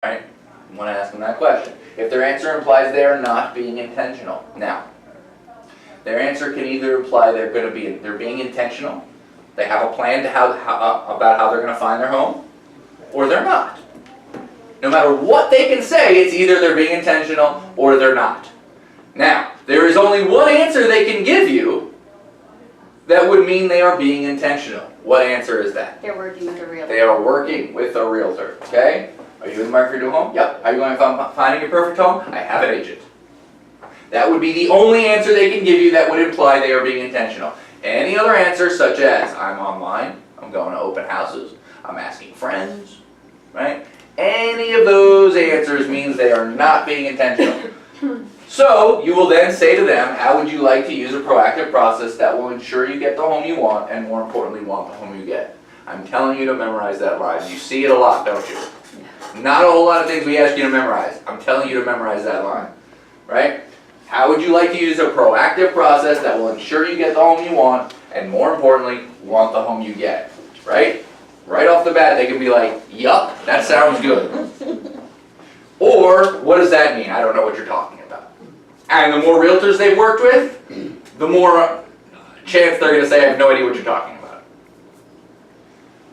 Right? You want to ask them that question. If their answer implies they are not being intentional. Now, their answer can either imply they're being intentional, they have a plan to about how they're going to find their home, or they're not. No matter what they can say, it's either they're being intentional or they're not. Now, there is only one answer they can give you that would mean they are being intentional. What answer is that? They're working with a realtor. They are working with a realtor, okay? Are you in the market for a new home? Yep. Are you going to finding your perfect home? I have an agent. That would be the only answer they can give you that would imply they are being intentional. Any other answer, such as, I'm online, I'm going to open houses, I'm asking friends, right? Any of those answers means they are not being intentional. So, you will then say to them, how would you like to use a proactive process that will ensure you get the home you want, and more importantly, want the home you get? I'm telling you to memorize that line. You see it a lot, don't you? Not a whole lot of things we ask you to memorize. I'm telling you to memorize that line, right? How would you like to use a proactive process that will ensure you get the home you want, and more importantly, want the home you get, right? Right off the bat, they can be like, yup, that sounds good. Or, what does that mean? I don't know what you're talking about. And the more realtors they've worked with, the more chance they're going to say, I have no idea what you're talking about.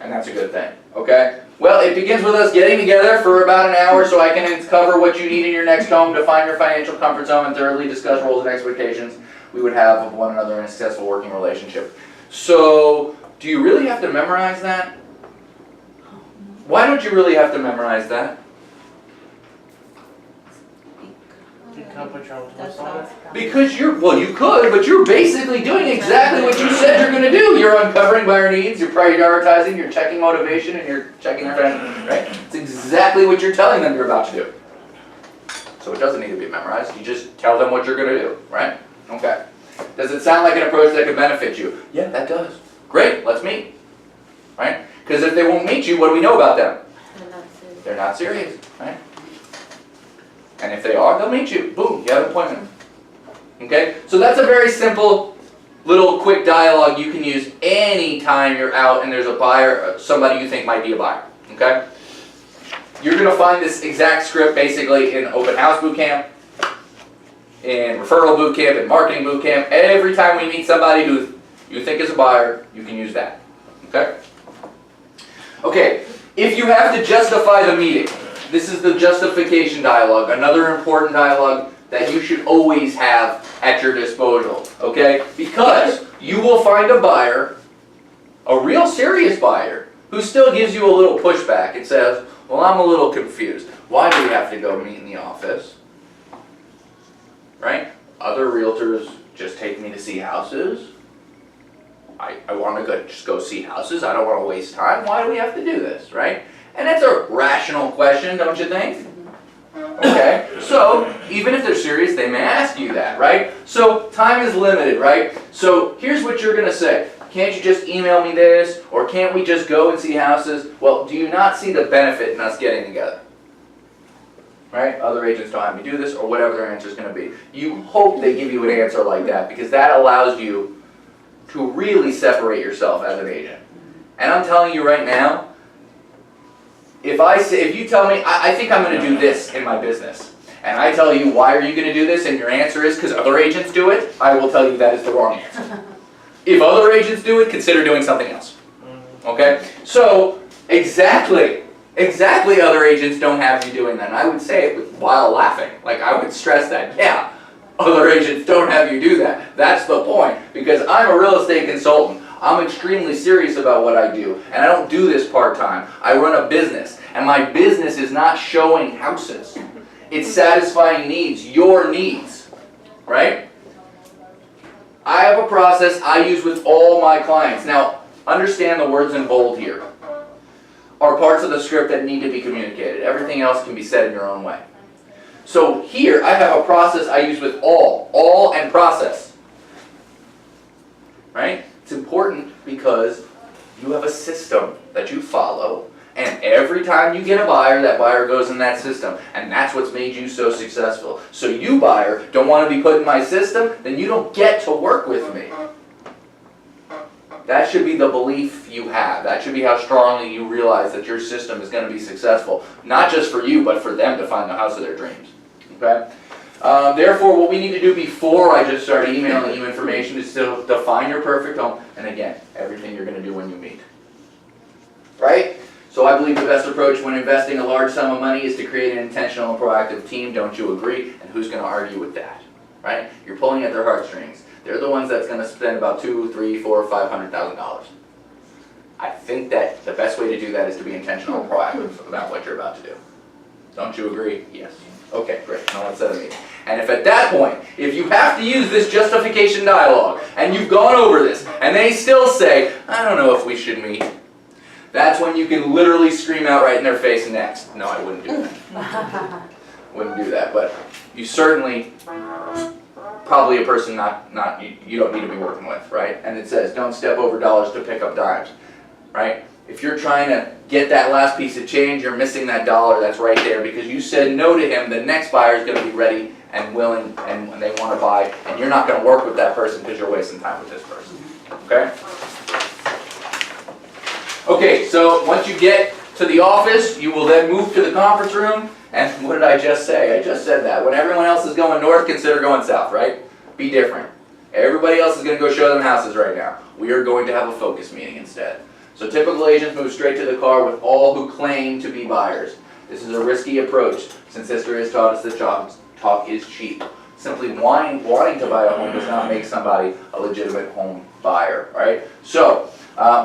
And that's a good thing, okay? Well, it begins with us getting together for about an hour so I can cover what you need in your next home, define your financial comfort zone, and thoroughly discuss roles and expectations we would have of one another in a successful working relationship. So, do you really have to memorize that? Why don't you really have to memorize that? You can't put your own twist on it. Because you could, but you're basically doing exactly what you said you're going to do. You're uncovering buyer needs, you're prioritizing, you're checking motivation, and you're checking their family, right? It's exactly what you're telling them you're about to do. So it doesn't need to be memorized. You just tell them what you're going to do, right? Okay. Does it sound like an approach that could benefit you? Yeah, that does. Great, let's meet. Right? Because if they won't meet you, what do we know about them? They're not serious, right? And if they are, they'll meet you. Boom, you have an appointment. Okay? So that's a very simple, little quick dialogue you can use anytime you're out and there's a buyer, somebody you think might be a buyer. Okay? You're going to find this exact script basically in open house boot camp, in referral boot camp, in marketing boot camp. Every time we meet somebody who you think is a buyer, you can use that. Okay? Okay, if you have to justify the meeting, this is the justification dialogue, another important dialogue that you should always have at your disposal, okay? Because you will find a buyer, a real serious buyer, who still gives you a little pushback and says, well, I'm a little confused. Why do we have to go meet in the office? Right? Other realtors just take me to see houses. I want to just go see houses. I don't want to waste time. Why do we have to do this, right? And that's a rational question, don't you think? Okay, so even if they're serious, they may ask you that, right? So time is limited, right? So here's what you're going to say. Can't you just email me this? Or can't we just go and see houses? Well, do you not see the benefit in us getting together? Right? Other agents don't have me do this, or whatever their answer is going to be. You hope they give you an answer like that, because that allows you to really separate yourself as an agent. And I'm telling you right now, if you tell me, I think I'm going to do this in my business, and I tell you, why are you going to do this, and your answer is because other agents do it, I will tell you that is the wrong answer. If other agents do it, consider doing something else. Okay? So, exactly other agents don't have you doing that. And I would say it while laughing. Like, I would stress that, yeah, other agents don't have you do that. That's the point. Because I'm a real estate consultant. I'm extremely serious about what I do. And I don't do this part-time. I run a business. And my business is not showing houses. It's satisfying needs, your needs. Right? I have a process I use with all my clients. Now, understand the words in bold here are parts of the script that need to be communicated. Everything else can be said in your own way. So here, I have a process I use with all and process. Right? It's important because you have a system that you follow, and every time you get a buyer, that buyer goes in that system, and that's what's made you so successful. So you, buyer, don't want to be put in my system, then you don't get to work with me. That should be the belief you have. That should be how strongly you realize that your system is going to be successful. Not just for you, but for them to find the house of their dreams. Okay? Therefore, what we need to do before I just start emailing you information is to define your perfect home. And again, everything you're going to do when you meet. Right? So I believe the best approach when investing a large sum of money is to create an intentional and proactive team. Don't you agree? And who's going to argue with that? Right? You're pulling at their heartstrings. They're the ones that's going to spend about $200,000, $300,000, $400,000, $500,000. I think that the best way to do that is to be intentional and proactive about what you're about to do. Don't you agree? Yes. Okay, great. Now let's set a meeting. And if at that point, if you have to use this justification dialogue, and you've gone over this, and they still say, I don't know if we should meet, that's when you can literally scream out right in their face, next. No, I wouldn't do that. Wouldn't do that, but you certainly, probably a person you don't need to be working with, right? And it says, don't step over dollars to pick up dimes, right? If you're trying to get that last piece of change, you're missing that dollar that's right there because you said no to him. The next buyer is going to be ready and willing and they want to buy, and you're not going to work with that person because you're wasting time with this person. Okay? Okay, so once you get to the office, you will then move to the conference room. And what did I just say? I just said that. When everyone else is going north, consider going south, right? Be different. Everybody else is going to go show them houses right now. We are going to have a focus meeting instead. So typical agents move straight to the car with all who claim to be buyers. This is a risky approach since history has taught us that talk is cheap. Simply wanting to buy a home does not make somebody a legitimate home buyer, right? So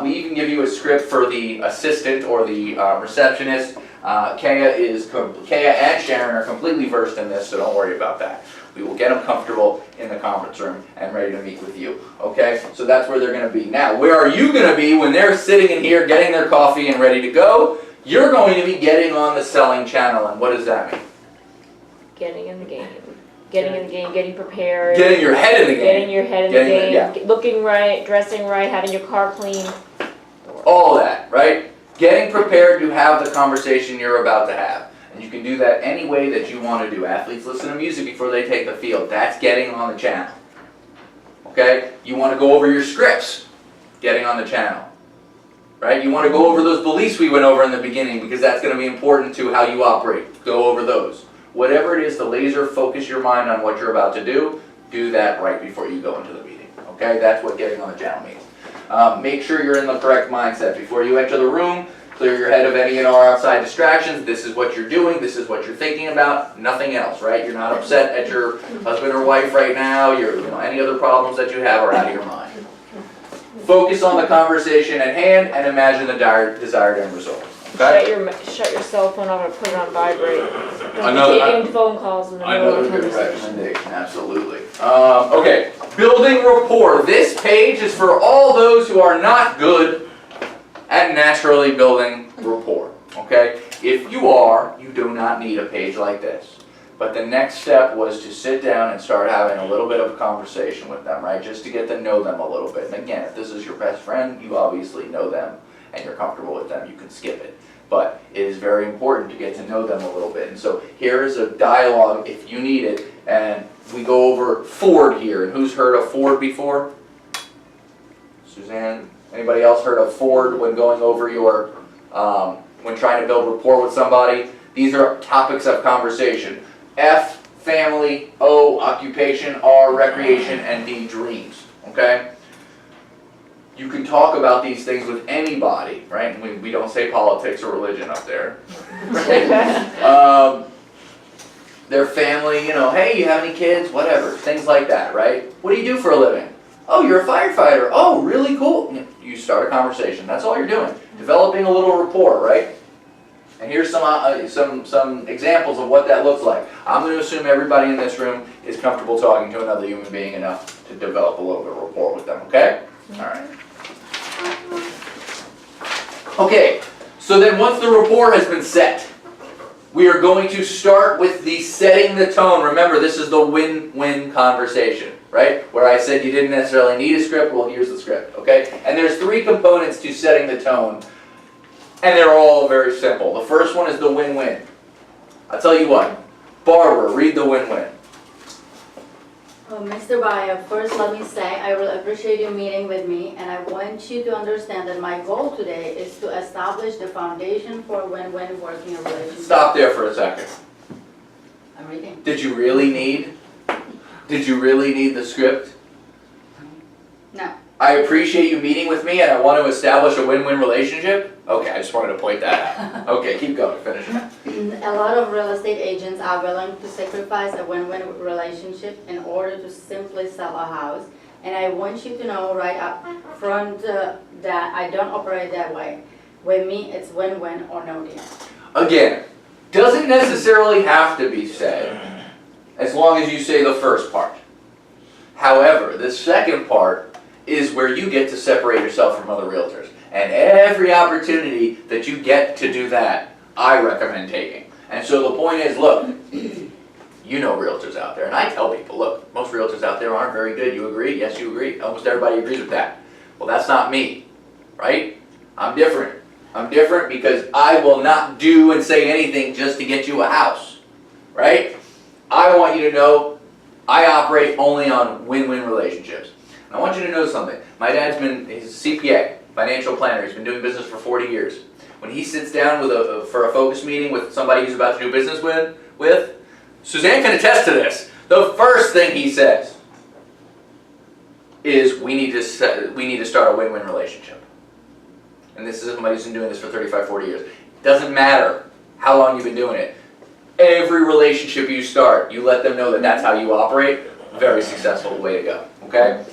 we even give you a script for the assistant or the receptionist. Kaya and Sharon are completely versed in this, so don't worry about that. We will get them comfortable in the conference room and ready to meet with you. Okay? So that's where they're going to be. Now, where are you going to be when they're sitting in here getting their coffee and ready to go? You're going to be getting on the selling channel. And what does that mean? Getting in the game. Getting in the game, getting prepared. Getting your head in the game. Getting your head in the game. Looking right, dressing right, having your car clean. All that, right? Getting prepared to have the conversation you're about to have. And you can do that any way that you want to do. Athletes listen to music before they take the field. That's getting on the channel. Okay? You want to go over your scripts. Getting on the channel. Right? You want to go over those beliefs we went over in the beginning because that's going to be important to how you operate. Go over those. Whatever it is to laser focus your mind on what you're about to do that right before you go into the meeting. Okay? That's what getting on the channel means. Make sure you're in the correct mindset. Before you enter the room, clear your head of any and all outside distractions. This is what you're doing. This is what you're thinking about. Nothing else, right? You're not upset at your husband or wife right now. Any other problems that you have are out of your mind. Focus on the conversation at hand and imagine the desired end result. Okay? Shut your cell phone off and put it on vibrate. Don't be taking phone calls in the middle of the Another good conversation. recommendation, absolutely. Okay, building rapport. This page is for all those who are not good at naturally building rapport. Okay? If you are, you do not need a page like this. But the next step was to sit down and start having a little bit of a conversation with them, right? Just to get to know them a little bit. And again, if this is your best friend, you obviously know them and you're comfortable with them, you can skip it. But it is very important to get to know them a little bit. And so here is a dialogue if you need it. And we go over Ford here. And who's heard of Ford before? Suzanne? Anybody else heard of Ford when going over your, when trying to build rapport with somebody? These are topics of conversation. F, family. O, occupation. R, recreation. And D, dreams. Okay? You can talk about these things with anybody, right? We don't say politics or religion up there. Right? Their family, hey, you have any kids? Whatever. Things like that, right? What do you do for a living? Oh, you're a firefighter. Oh, really cool. You start a conversation. That's all you're doing. Developing a little rapport, right? And here's some examples of what that looks like. I'm going to assume everybody in this room is comfortable talking to another human being enough to develop a little bit of rapport with them, okay? All right. Okay, so then once the rapport has been set, we are going to start with the setting the tone. Remember, this is the win-win conversation, right? Where I said you didn't necessarily need a script, well, here's the script, okay? And there's 3 components to setting the tone, and they're all very simple. The first one is the win-win. I'll tell you what, Barbara, read the win-win. Mr. Baya, first let me say I really appreciate you meeting with me, and I want you to understand that my goal today is to establish the foundation for a win-win working relationship. Stop there for a second. I'm reading. Did you really need the script? No. I appreciate you meeting with me and I want to establish a win-win relationship? Okay, I just wanted to point that out. Okay, keep going, finish it. A lot of real estate agents are willing to sacrifice a win-win relationship in order to simply sell a house. And I want you to know right up front that I don't operate that way. With me, it's win-win or no deal. Again, doesn't necessarily have to be said as long as you say the first part. However, the second part is where you get to separate yourself from other realtors. And every opportunity that you get to do that, I recommend taking. And so the point is, look, you know realtors out there, and I tell people, look, most realtors out there aren't very good. You agree? Yes, you agree. Almost everybody agrees with that. Well, that's not me, right? I'm different. I'm different because I will not do and say anything just to get you a house, right? I want you to know I operate only on win-win relationships. I want you to know something. My dad's he's a CPA, financial planner. He's been doing business for 40 years. When he sits down for a focus meeting with somebody he's about to do business with, Suzanne can attest to this. The first thing he says is, we need to start a win-win relationship. And this is somebody who's been doing this for 35, 40 years. It doesn't matter how long you've been doing it. Every relationship you start, you let them know that that's how you operate. Very successful way to go, okay?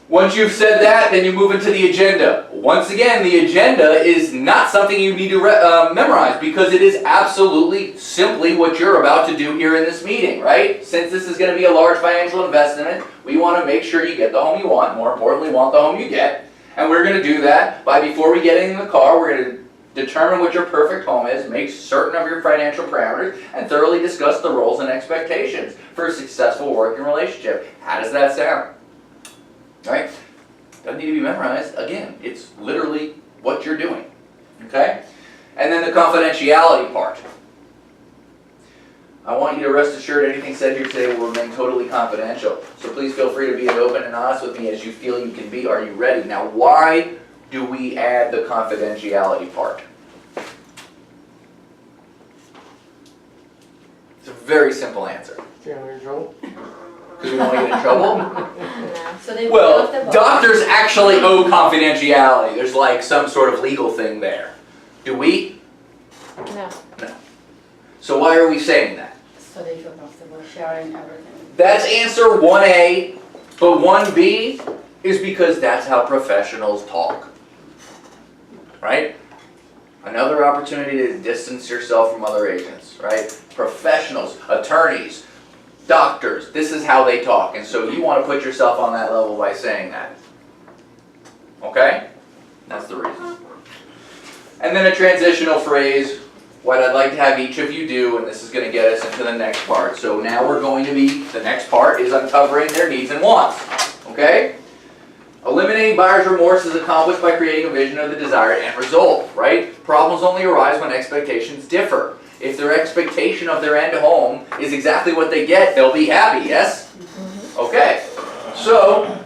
Once you've said that, then you move into the agenda. Once again, the agenda is not something you need to memorize because it is absolutely simply what you're about to do here in this meeting, right? Since this is going to be a large financial investment, we want to make sure you get the home you want. More importantly, want the home you get. And we're going to do that by, before we get in the car, we're going to determine what your perfect home is, make certain of your financial parameters, and thoroughly discuss the roles and expectations for a successful working relationship. How does that sound? Right? Doesn't need to be memorized. Again, it's literally what you're doing. Okay? And then the confidentiality part. I want you to rest assured anything said here today will remain totally confidential. So please feel free to be as open and honest with me as you feel you can be. Are you ready? Now, why do we add the confidentiality part? It's a very simple answer. Because we don't want to get in trouble? No. So they Well, doctors actually owe confidentiality. There's like some sort of legal thing there. Do we? No. No. So why are we saying that? So they feel comfortable sharing everything. That's answer 1A, but 1B is because that's how professionals talk. Right? Another opportunity to distance yourself from other agents, right? Professionals, attorneys, doctors, this is how they talk. And so you want to put yourself on that level by saying that. Okay? That's the reason. And then a transitional phrase, what I'd like to have each of you do, and this is going to get us into the next part. So now we're going to be, the next part is uncovering their needs and wants. Okay? Eliminating buyer's remorse is accomplished by creating a vision of the desired end result, right? Problems only arise when expectations differ. If their expectation of their end home is exactly what they get, they'll be happy, yes? Okay, so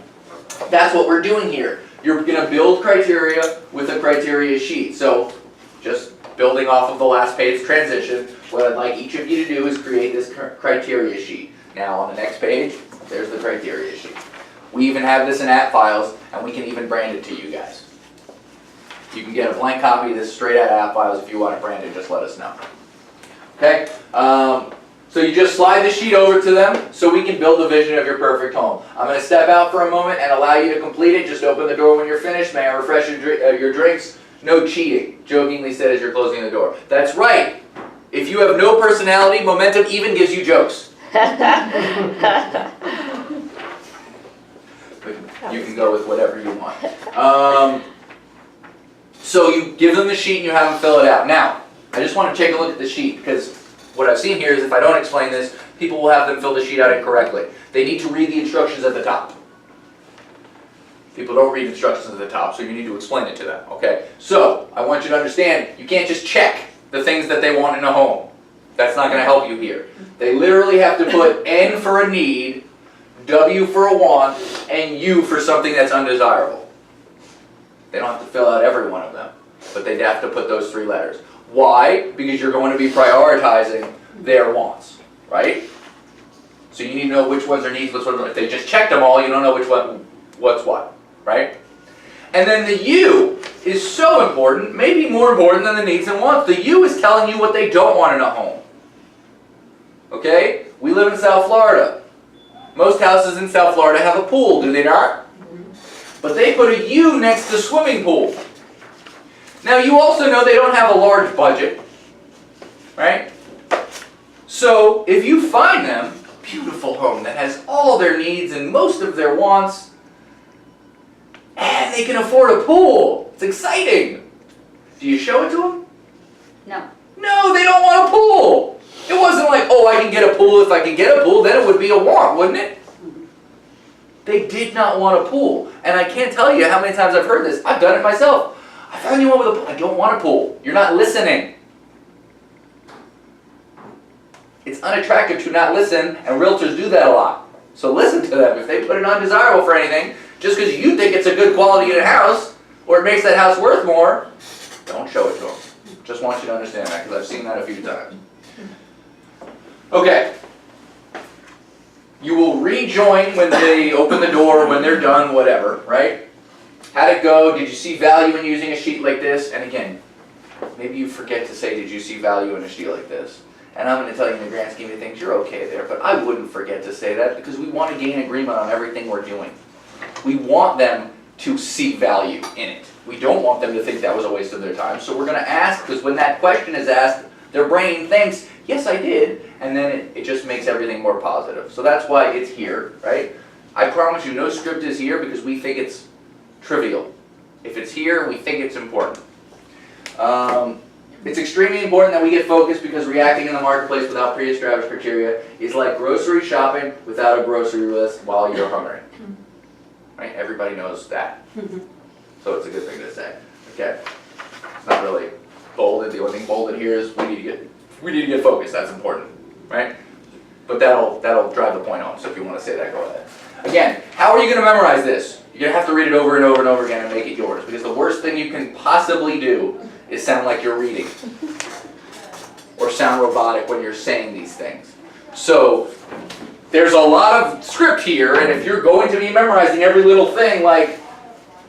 that's what we're doing here. You're going to build criteria with a criteria sheet. So just building off of the last page transition, what I'd like each of you to do is create this criteria sheet. Now on the next page, there's the criteria sheet. We even have this in app files, and we can even brand it to you guys. You can get a blank copy of this straight out of app files. If you want it branded, just let us know. Okay? So you just slide the sheet over to them so we can build the vision of your perfect home. I'm going to step out for a moment and allow you to complete it. Just open the door when you're finished. May I refresh your drinks? No cheating, jokingly said as you're closing the door. That's right. If you have no personality, momentum even gives you jokes. You can go with whatever you want. So you give them the sheet and you have them fill it out. Now, I just want to take a look at the sheet because what I've seen here is if I don't explain this, people will have them fill the sheet out incorrectly. They need to read the instructions at the top. People don't read instructions at the top, so you need to explain it to them, okay? So, I want you to understand, you can't just check the things that they want in a home. That's not going to help you here. They literally have to put N for a need, W for a want, and U for something that's undesirable. They don't have to fill out every one of them, but they'd have to put those 3 letters. Why? Because you're going to be prioritizing their wants, right? So you need to know which ones are needs, which ones are. If they just checked them all, you don't know which one, what's what, right? And then the U is so important, maybe more important than the needs and wants. The U is telling you what they don't want in a home. Okay? We live in South Florida. Most houses in South Florida have a pool, do they not? But they put a U next to swimming pool. Now you also know they don't have a large budget, right? So if you find them a beautiful home that has all their needs and most of their wants, and they can afford a pool, it's exciting. Do you show it to them? No. No, they don't want a pool. It wasn't like, oh, I can get a pool. If I can get a pool, then it would be a want, wouldn't it? They did not want a pool. And I can't tell you how many times I've heard this. I've done it myself. I found you one with a pool. I don't want a pool. You're not listening. It's unattractive to not listen, and realtors do that a lot. So listen to them. If they put it undesirable for anything, just because you think it's a good quality in a house, or it makes that house worth more, don't show it to them. Just want you to understand that, because I've seen that a few times. Okay. You will rejoin when they open the door, when they're done, whatever, right? How'd it go? Did you see value in using a sheet like this? And again, maybe you forget to say, did you see value in a sheet like this? And I'm going to tell you in the grand scheme of things, you're okay there. But I wouldn't forget to say that because we want to gain agreement on everything we're doing. We want them to see value in it. We don't want them to think that was a waste of their time. So we're going to ask, because when that question is asked, their brain thinks, yes, I did. And then it just makes everything more positive. So that's why it's here, right? I promise you, no script is here because we think it's trivial. If it's here, we think it's important. It's extremely important that we get focused because reacting in the marketplace without pre-established criteria is like grocery shopping without a grocery list while you're hungry. Right? Everybody knows that. So it's a good thing to say. Okay? It's not really bolded. The only thing bolded here is we need to get focused. That's important. Right? But that'll drive the point home. So if you want to say that, go ahead. Again, how are you going to memorize this? You're going to have to read it over and over and over again and make it yours. Because the worst thing you can possibly do is sound like you're reading. Or sound robotic when you're saying these things. So there's a lot of script here, and if you're going to be memorizing every little thing, like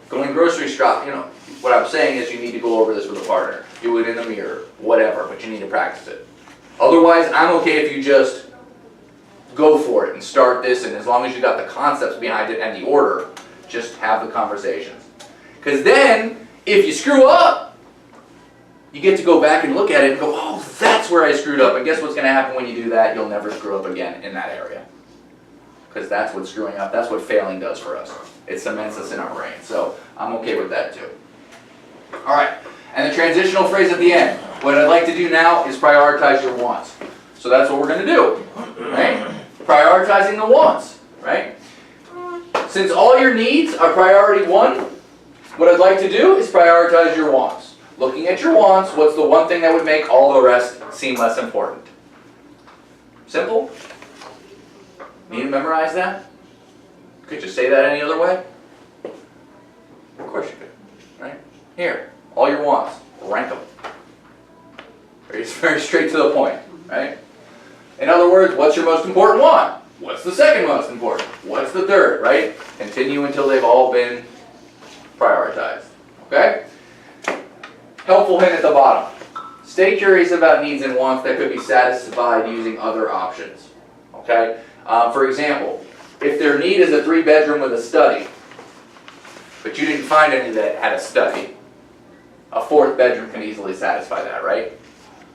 going grocery shopping, you know, what I'm saying is you need to go over this with a partner. Do it in the mirror, whatever, but you need to practice it. Otherwise, I'm okay if you just go for it and start this, and as long as you got the concepts behind it and the order, just have the conversations. Because then, if you screw up, you get to go back and look at it and go, oh, that's where I screwed up. And guess what's going to happen when you do that? You'll never screw up again in that area. Because that's what screwing up, that's what failing does for us. It cements us in our brain. So I'm okay with that too. All right. And the transitional phrase at the end. What I'd like to do now is prioritize your wants. So that's what we're going to do. Right? Prioritizing the wants. Right? Since all your needs are priority 1, what I'd like to do is prioritize your wants. Looking at your wants, what's the one thing that would make all the rest seem less important? Simple? Need to memorize that? Could you say that any other way? Of course you could. Right? Here, all your wants, rank them. Very straight to the point. Right? In other words, what's your most important want? What's the second most important? What's the third? Right? Continue until they've all been prioritized. Okay? Helpful hint at the bottom. Stay curious about needs and wants that could be satisfied using other options. Okay? For example, if their need is a 3-bedroom with a study, but you didn't find any that had a study, a 4th bedroom can easily satisfy that, right?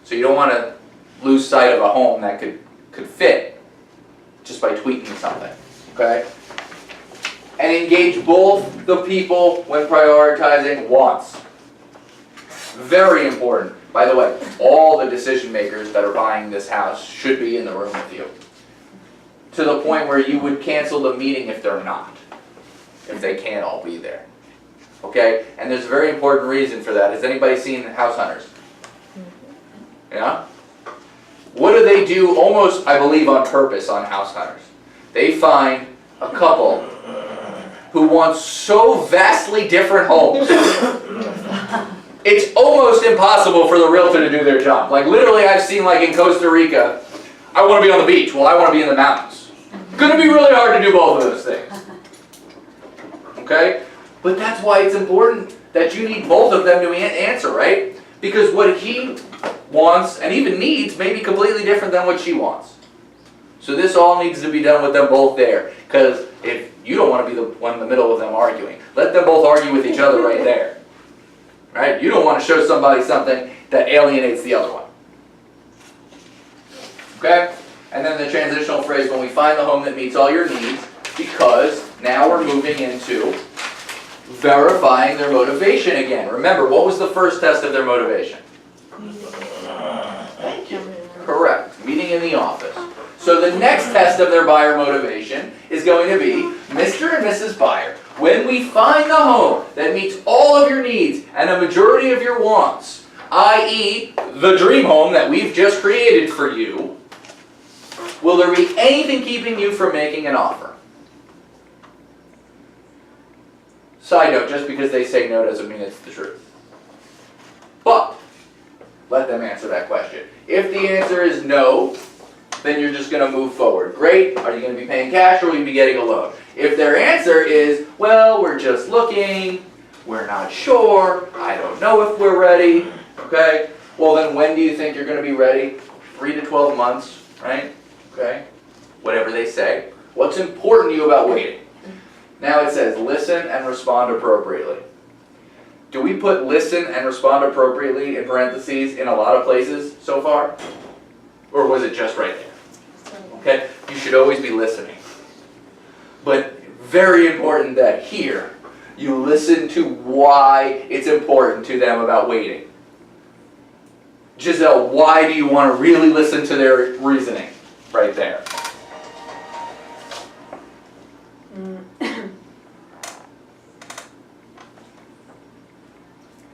So you don't want to lose sight of a home that could fit just by tweaking something. Okay? And engage both the people when prioritizing wants. Very important. By the way, all the decision makers that are buying this house should be in the room with you. To the point where you would cancel the meeting if they're not. If they can't all be there. Okay? And there's a very important reason for that. Has anybody seen House Hunters? Yeah? What do they do almost, I believe, on purpose on House Hunters? They find a couple who wants so vastly different homes. It's almost impossible for the realtor to do their job. Like literally I've seen like in Costa Rica, I want to be on the beach. Well, I want to be in the mountains. Gonna be really hard to do both of those things. Okay? But that's why it's important that you need both of them to answer, right? Because what he wants and even needs may be completely different than what she wants. So this all needs to be done with them both there. Because if you don't want to be the one in the middle of them arguing, let them both argue with each other right there. Right? You don't want to show somebody something that alienates the other one. Okay? And then the transitional phrase, when we find the home that meets all your needs, because now we're moving into verifying their motivation again. Remember, what was the first test of their motivation? Thank you. Correct. Meeting in the office. So the next test of their buyer motivation is going to be, Mr. and Mrs. Buyer, when we find the home that meets all of your needs and a majority of your wants, i.e. the dream home that we've just created for you, will there be anything keeping you from making an offer? Side note, just because they say no doesn't mean it's the truth. But, let them answer that question. If the answer is no, then you're just going to move forward. Great, are you going to be paying cash or will you be getting a loan? If their answer is, well, we're just looking, we're not sure, I don't know if we're ready, okay? Well then when do you think you're going to be ready? 3 to 12 months, right? Okay? Whatever they say. What's important to you about waiting? Now it says, listen and respond appropriately. Do we put listen and respond appropriately in parentheses in a lot of places so far? Or was it just right there? Okay? You should always be listening. But very important that here, you listen to why it's important to them about waiting. Giselle, why do you want to really listen to their reasoning? Right there.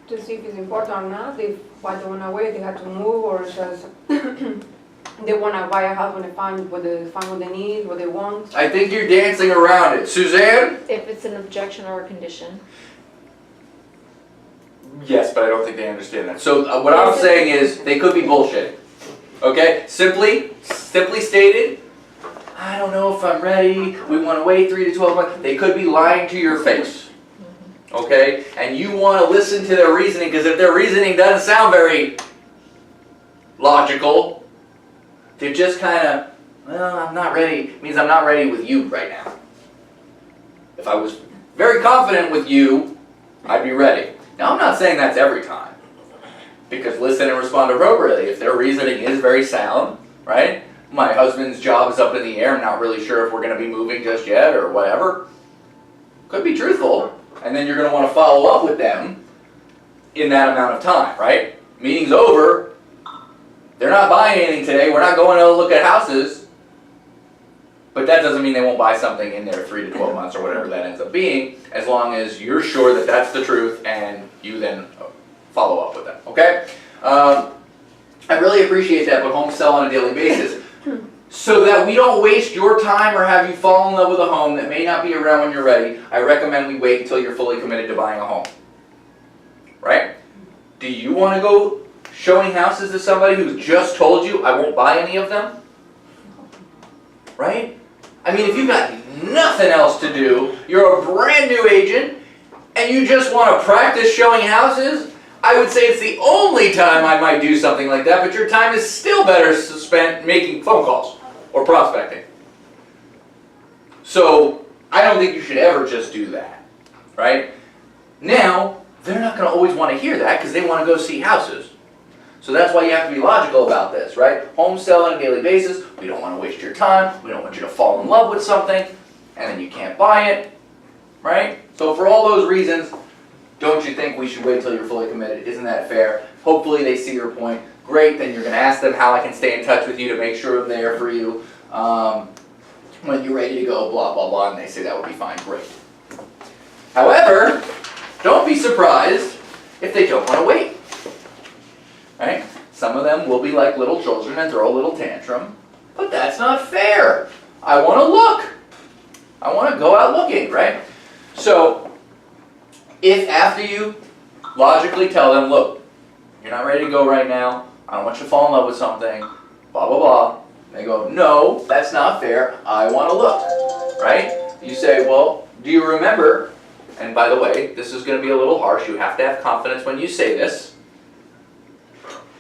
To see if it's important or not, if why they want to wait, they have to move, or just they want to buy a house when they find what they need, what they want. I think you're dancing around it. Suzanne? If it's an objection or a condition. Yes, but I don't think they understand that. So what I'm saying is they could be bullshitting. Okay? Simply stated, I don't know if I'm ready. We want to wait 3 to 12 months. They could be lying to your face. Okay? And you want to listen to their reasoning, because if their reasoning doesn't sound very logical, they're just kind of, well, I'm not ready. It means I'm not ready with you right now. If I was very confident with you, I'd be ready. Now, I'm not saying that's every time, because listen and respond appropriately. If their reasoning is very sound, right? My husband's job is up in the air. I'm not really sure if we're going to be moving just yet or whatever. Could be truthful. And then you're going to want to follow up with them in that amount of time, right? Meeting's over. They're not buying anything today. We're not going to look at houses. But that doesn't mean they won't buy something in there 3 to 12 months or whatever that ends up being, as long as you're sure that that's the truth and you then follow up with them, okay? I really appreciate that, but homes sell on a daily basis. So that we don't waste your time or have you fall in love with a home that may not be around when you're ready, I recommend we wait until you're fully committed to buying a home. Right? Do you want to go showing houses to somebody who's just told you, I won't buy any of them? Right? I mean, if you've got nothing else to do, you're a brand new agent, and you just want to practice showing houses, I would say it's the only time I might do something like that, but your time is still better spent making phone calls or prospecting. So, I don't think you should ever just do that, right? Now, they're not going to always want to hear that because they want to go see houses. So that's why you have to be logical about this, right? Homes sell on a daily basis. We don't want to waste your time. We don't want you to fall in love with something and then you can't buy it, right? So for all those reasons, don't you think we should wait till you're fully committed? Isn't that fair? Hopefully they see your point. Great, then you're going to ask them how I can stay in touch with you to make sure I'm there for you when you're ready to go, blah, blah, blah, and they say that would be fine. Great. However, don't be surprised if they don't want to wait. Right? Some of them will be like little children and throw a little tantrum, but that's not fair. I want to look. I want to go out looking, right? So, if after you logically tell them, look, you're not ready to go right now, I don't want you to fall in love with something, blah, blah, blah. They go, no, that's not fair, I want to look, right? You say, well, do you remember, and by the way, this is going to be a little harsh, you have to have confidence when you say this,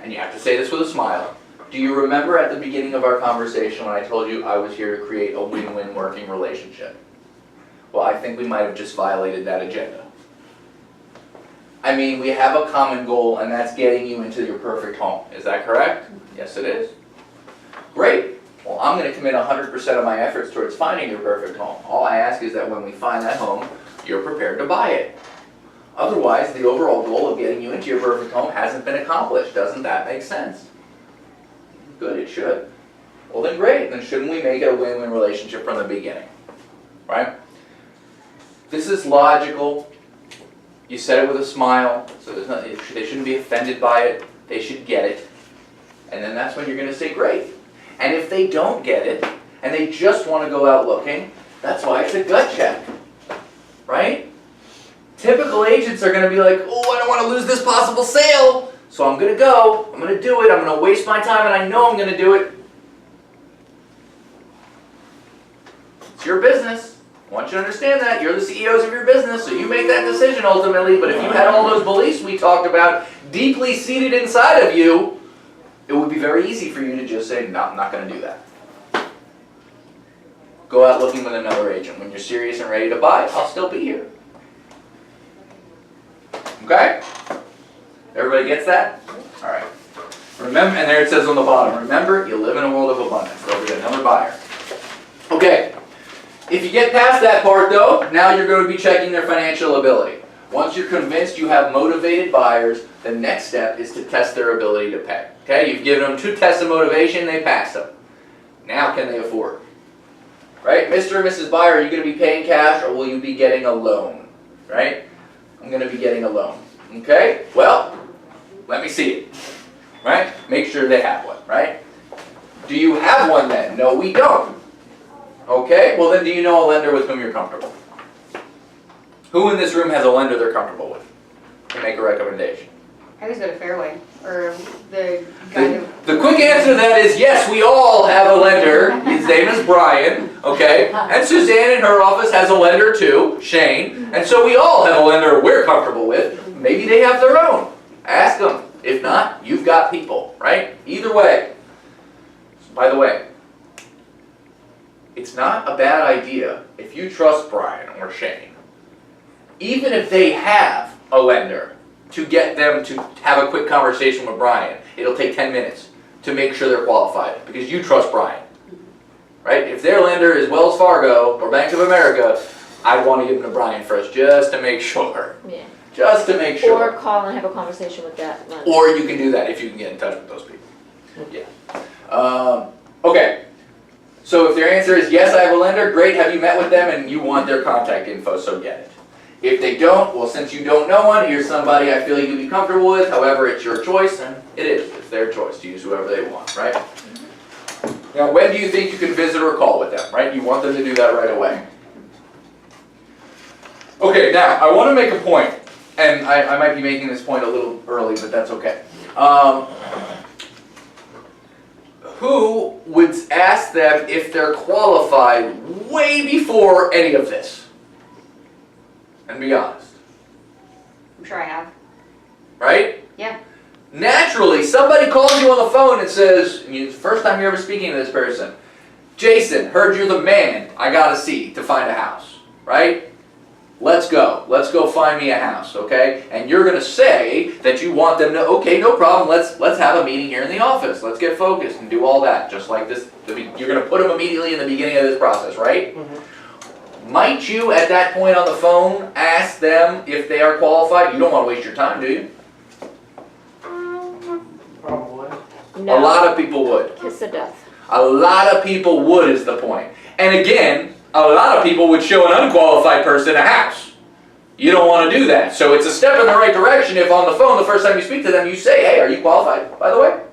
and you have to say this with a smile. Do you remember at the beginning of our conversation when I told you I was here to create a win-win working relationship? Well, I think we might have just violated that agenda. I mean, we have a common goal, and that's getting you into your perfect home. Is that correct? Yes, it is. Great. Well, I'm going to commit 100% of my efforts towards finding your perfect home. All I ask is that when we find that home, you're prepared to buy it. Otherwise, the overall goal of getting you into your perfect home hasn't been accomplished. Doesn't that make sense? Good, it should. Well then great, then shouldn't we make it a win-win relationship from the beginning? Right? This is logical. You said it with a smile, so they shouldn't be offended by it. They should get it. And then that's when you're going to say great. And if they don't get it, and they just want to go out looking, that's why it's a gut check. Right? Typical agents are going to be like, oh, I don't want to lose this possible sale, so I'm going to go, I'm going to do it, I'm going to waste my time, and I know I'm going to do it. It's your business. I want you to understand that. You're the CEOs of your business, so you make that decision ultimately, but if you had all those beliefs we talked about deeply seated inside of you, it would be very easy for you to just say, no, I'm not going to do that. Go out looking with another agent. When you're serious and ready to buy, I'll still be here. Okay? Everybody gets that? All right. Remember, and there it says on the bottom, remember, you live in a world of abundance. There'll be another buyer. Okay. If you get past that part though, now you're going to be checking their financial ability. Once you're convinced you have motivated buyers, the next step is to test their ability to pay. Okay? You've given them 2 tests of motivation, they passed them. Now can they afford? Right? Mr. and Mrs. Buyer, are you going to be paying cash or will you be getting a loan? Right? I'm going to be getting a loan. Okay? Well, let me see it. Right? Make sure they have one. Right? Do you have one then? No, we don't. Okay? Well then, do you know a lender with whom you're comfortable? Who in this room has a lender they're comfortable with? To make a recommendation. I always go to Fairway, or the guy who... The quick answer to that is yes, we all have a lender. His name is Brian, okay? And Suzanne in her office has a lender too, Shane. And so we all have a lender we're comfortable with. Maybe they have their own. Ask them. If not, you've got people, right? Either way. By the way, it's not a bad idea if you trust Brian or Shane, even if they have a lender, to get them to have a quick conversation with Brian. It'll take 10 minutes to make sure they're qualified because you trust Brian. Right? If their lender is Wells Fargo or Bank of America, I'd want to give them to Brian first just to make sure. Yeah. Just to make sure. Or call and have a conversation with that lender. Or you can do that if you can get in touch with those people. Yeah. Okay. So if their answer is yes, I have a lender, great, have you met with them and you want their contact info, so get it. If they don't, well, since you don't know one, here's somebody I feel you'd be comfortable with. However, it's your choice, and it is. It's their choice to use whoever they want, right? Now, when do you think you can visit or call with them, right? You want them to do that right away. Okay, now, I want to make a point, and I might be making this point a little early, but that's okay. Who would ask them if they're qualified way before any of this? And be honest. I'm sure I have. Right? Yeah. Naturally, somebody calls you on the phone and says, first time you're ever speaking to this person, Jason, heard you're the man I gotta see to find a house. Right? Let's go. Let's go find me a house, okay? And you're gonna say that you want them to, okay, no problem, let's have a meeting here in the office. Let's get focused and do all that, just like this. You're gonna put them immediately in the beginning of this process, right? Mm-hmm. Might you, at that point on the phone, ask them if they are qualified? You don't want to waste your time, do you? Probably. No. A lot of people would. Kiss of death. A lot of people would is the point. And again, a lot of people would show an unqualified person a house. You don't want to do that. So it's a step in the right direction if on the phone, the first time you speak to them, you say, hey, are you qualified, by the way?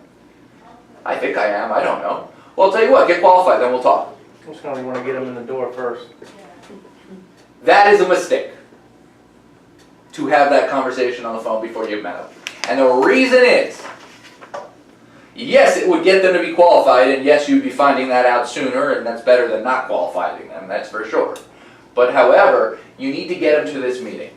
I think I am. I don't know. Well, I'll tell you what, get qualified, then we'll talk. I just only want to get them in the door first. That is a mistake. To have that conversation on the phone before you've met them. And the reason is, yes, it would get them to be qualified, and yes, you'd be finding that out sooner, and that's better than not qualifying them, that's for sure. But however, you need to get them to this meeting.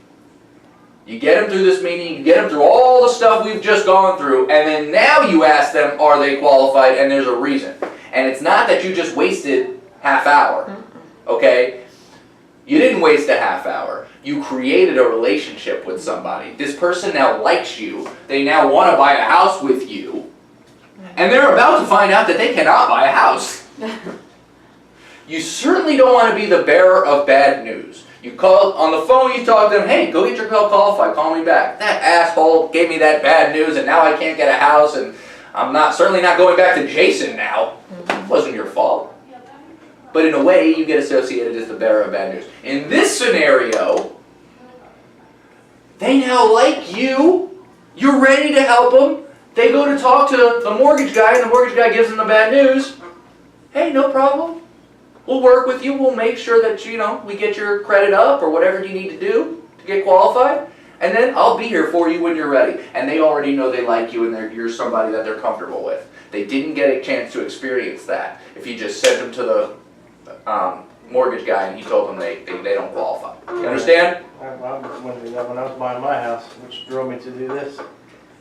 You get them through this meeting, you get them through all the stuff we've just gone through, and then now you ask them, are they qualified, and there's a reason. And it's not that you just wasted half hour, okay? You didn't waste a half hour. You created a relationship with somebody. This person now likes you. They now want to buy a house with you. And they're about to find out that they cannot buy a house. You certainly don't want to be the bearer of bad news. You call on the phone, you talk to them, hey, go get your call qualified, call me back. That asshole gave me that bad news and now I can't get a house and I'm certainly not going back to Jason now. It wasn't your fault. But in a way, you get associated as the bearer of bad news. In this scenario, they now like you. You're ready to help them. They go to talk to the mortgage guy, and the mortgage guy gives them the bad news. Hey, no problem. We'll work with you. We'll make sure that, we get your credit up or whatever you need to do to get qualified. And then I'll be here for you when you're ready. And they already know they like you and you're somebody that they're comfortable with. They didn't get a chance to experience that if you just sent them to the mortgage guy and he told them they don't qualify. You understand? When I was buying my house, which drove me to do this,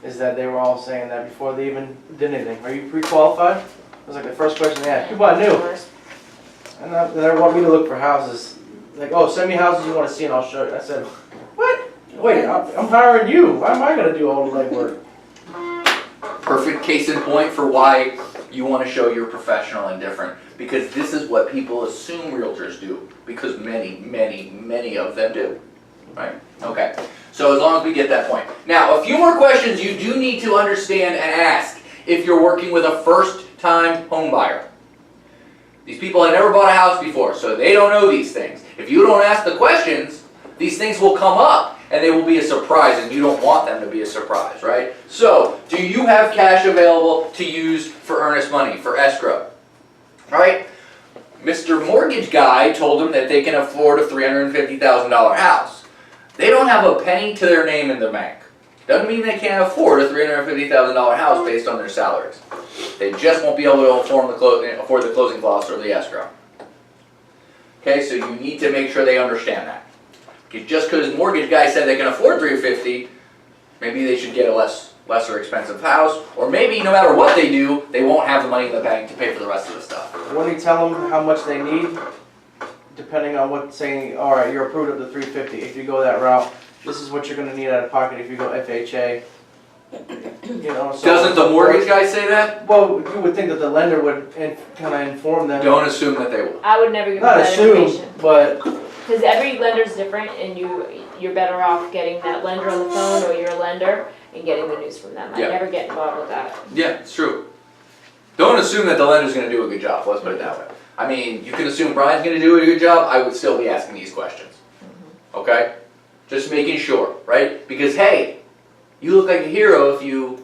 is that they were all saying that before they even did anything. Are you pre-qualified? It was like the first question they asked. You bought new. And they want me to look for houses. Like, oh, send me houses you want to see and I'll show you. I said, what? Wait, I'm hiring you. Why am I going to do all the legwork? Perfect case in point for why you want to show you're professional and different. Because this is what people assume realtors do. Because many, many, many of them do. Right? Okay. So as long as we get that point. Now, a few more questions you do need to understand and ask if you're working with a first-time home buyer. These people have never bought a house before, so they don't know these things. If you don't ask the questions, these things will come up and they will be a surprise, and you don't want them to be a surprise, right? So, do you have cash available to use for earnest money, for escrow? Right? Mr. Mortgage Guy told them that they can afford a $350,000 house. They don't have a penny to their name in the bank. Doesn't mean they can't afford a $350,000 house based on their salaries. They just won't be able to afford the closing costs or the escrow. Okay, so you need to make sure they understand that. Just because mortgage guy said they can afford $350,000, maybe they should get a lesser expensive house, or maybe no matter what they do, they won't have the money in the bank to pay for the rest of the stuff. When you tell them how much they need, depending on what, saying, all right, you're approved up to $350,000. If you go that route, this is what you're going to need out of pocket if you go FHA. So doesn't the mortgage guy say that? Well, you would think that the lender would kind of inform them. Don't assume that they will. I would never give Not them that assume, information. but Because every lender's different, and you're better off getting that lender on the phone or your lender and getting the news from them. I Yeah. never get involved with that. Yeah, it's true. Don't assume that the lender's going to do a good job. Let's put it that way. I mean, you can assume Brian's going to do a good job. I would still be asking these questions. Okay? Just making sure, right? Because hey, you look like a hero if you